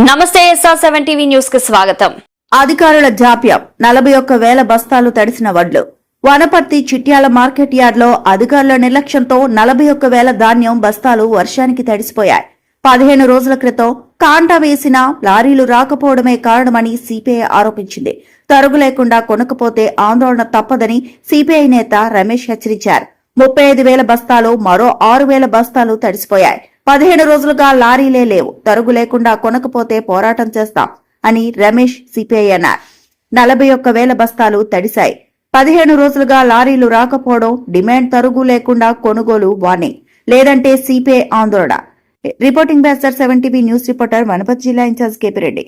నమస్తే SR7 TV news కి స్వాగతం. అధికారుల జాప్యం 41,000 బస్తాలు తడిసిన వడ్లు. వనపర్తి చిట్యాల మార్కెట్ యార్డ్లో అధికారుల నిర్లక్ష్యంతో 41,000 ధాన్యం బస్తాలు వర్షానికి తడిసిపోయాయి. 15 రోజుల క్రితం కాంటా వేసిన లారీలు రాకపోవడమే కారణమని సిపిఐ ఆరోపించింది. తరుగు లేకుండా కొనకపోతే ఆందోళన తప్పదని సిపిఐ నేత రమేష్ హెచ్చరించారు. 35,000 బస్తాలు మరో 6,000 బస్తాలు తడిసిపోయాయి. 15 రోజులుగా లారీలే లేవు. తరుగు లేకుండా కొనకపోతే పోరాటం చేస్తాం అని రమేష్ సిపిఐ అన్నారు. 41,000 బస్తాలు తడిశాయి. 15 రోజులుగా లారీలు రాకపోవడం, డిమాండ్ తరుగు లేకుండా కొనుగోలు వార్నింగ్, లేదంటే సిపిఐ ఆందోళన. Reporting by SR7 TV news reporter Wanaparthy జిల్లా ఇన్ఛార్జ్ కేపీ రెడ్డి.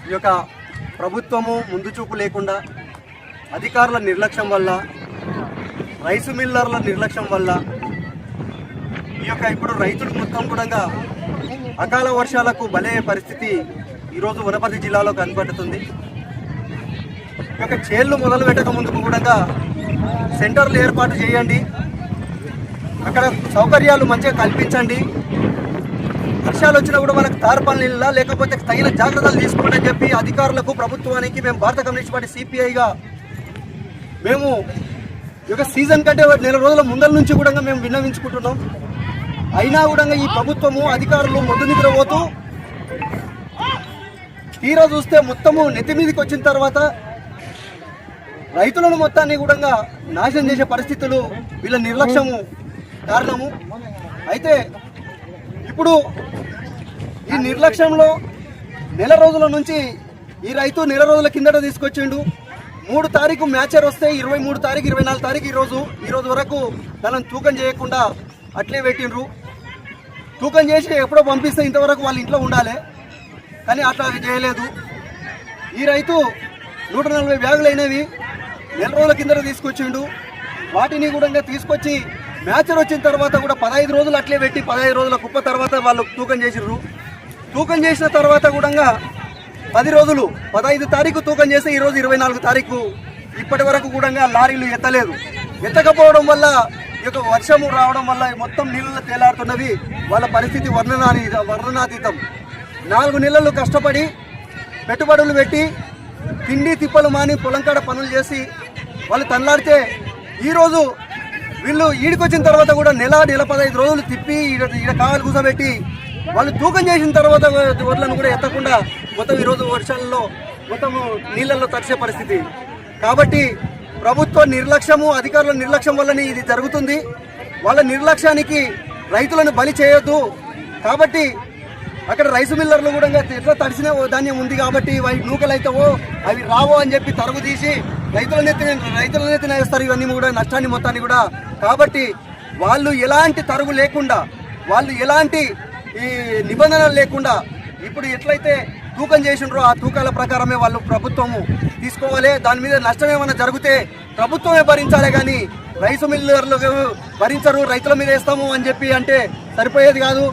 ఈ యొక్క ప్రభుత్వము ముందు చూపు లేకుండా, అధికారుల నిర్లక్ష్యం వల్ల, రైసు మిల్లర్ల నిర్లక్ష్యం వల్ల ఈ యొక్క ఇప్పుడు రైతులు మొత్తం కూడా అకాల వర్షాలకు బలయ్యే పరిస్థితి ఈరోజు వనపర్తి జిల్లాలో కనపడుతుంది. ఈ యొక్క చేళ్లు మొదలు పెట్టక ముందుకు కూడా సెంటర్లు ఏర్పాటు చేయండి, అక్కడ సౌకర్యాలు మంచిగా కల్పించండి, వర్షాలు వచ్చినా కూడా మనకు తార్పాలిల్లా లేకపోతే తగిన జాగ్రత్తలు తీసుకోండి అని చెప్పి అధికారులకు, ప్రభుత్వానికి మేము భారత కమ్యూనిస్ట్ పార్టీ సిపిఐగా మేము ఈ యొక్క సీజన్ కంటే నెల రోజుల ముందల నుంచి కూడా మేము విన్నవించుకుంటున్నాం. అయినా కూడా ఈ ప్రభుత్వము, అధికారులు మొద్దు నిద్రపోతూ తీరా చూస్తే మొత్తము నెత్తి మీదకి వచ్చిన తర్వాత రైతులను మొత్తాన్ని కూడా నాశనం చేసే పరిస్థితులు వీళ్ళ నిర్లక్ష్యము కారణము. అయితే ఇప్పుడు ఈ నిర్లక్ష్యంలో నెల రోజుల నుంచి ఈ రైతు నెల రోజుల కిందట తీసుకొచ్చిండు. 3 తారీఖు మ్యాచర్ వస్తే 23 తారీఖు 24 తారీఖు ఈరోజు వరకు దానిని తూకం చేయకుండా అట్లే పెట్టిండ్రు. తూకం చేసి ఎప్పుడో పంపిస్తే ఇంతవరకు వాళ్ళ ఇంట్లో ఉండాలి, కానీ అట్లా చేయలేదు. ఈ రైతు 140 బ్యాగులు అయినవి నెల రోజుల కిందట తీసుకొచ్చిండు. వాటిని కూడా తీసుకొచ్చి మ్యాచర్ వచ్చిన తర్వాత కూడా 15 రోజులు అట్లే పెట్టి 15 రోజుల కుప్ప తర్వాత వాళ్ళు తూకం చేసిర్రు. తూకం చేసిన తర్వాత కూడా 10 రోజులు 15 తారీఖు తూకం చేస్తే ఈరోజు 24 తారీఖు ఇప్పటి వరకు కూడా లారీలు ఎత్తలేదు. ఎత్తకపోవడం వల్ల ఈ యొక్క వర్షము రావడం వల్ల మొత్తం నీళ్ళలో తేలాడుతున్నవి. వాళ్ళ పరిస్థితి వర్ణనాతీతం. 4 నెలలు కష్టపడి పెట్టుబడులు పెట్టి తిండి తిప్పలు మాని పొలంకాడ పనులు చేసి వాళ్ళు తనలాడితే ఈరోజు వీళ్ళు ఈడికొచ్చిన తర్వాత కూడా నెల 15 రోజులు తిప్పి ఈడ కావాలి కూసబెట్టి వాళ్ళు తూకం చేసిన తర్వాత వడ్లను కూడా ఎత్తకుండా మొత్తం ఈరోజు వర్షాలలో మొత్తం నీళ్ళల్లో తడిసే పరిస్థితి. కాబట్టి ప్రభుత్వ నిర్లక్ష్యము, అధికారుల నిర్లక్ష్యం వల్లనే ఇది జరుగుతుంది. వాళ్ళ నిర్లక్ష్యానికి రైతులను బలి చేయొద్దు. కాబట్టి అక్కడ రైసు మిల్లర్లు కూడా ఎట్లా తడిసిన ధాన్యం ఉంది కాబట్టి అవి నూకలు అవుతావో అవి రావో అని చెప్పి తరుగు తీసి రైతులనే తినేస్తారు ఇవన్నీ కూడా నష్టాన్ని మొత్తాన్ని కూడా. కాబట్టి వాళ్ళు ఎలాంటి తరుగు లేకుండా, వాళ్ళు ఎలాంటి ఈ నిబంధనలు లేకుండా ఇప్పుడు ఎట్లయితే తూకం చేసిండ్రో ఆ తూకాల ప్రకారమే వాళ్ళు ప్రభుత్వము తీసుకోవాలి. దాని మీద నష్టం ఏమైనా జరిగితే ప్రభుత్వమే భరించాలి, కానీ రైసు మిల్లర్లు భరించరు, రైతుల మీద వేస్తాము అని చెప్పి అంటే సరిపోయేది కాదు.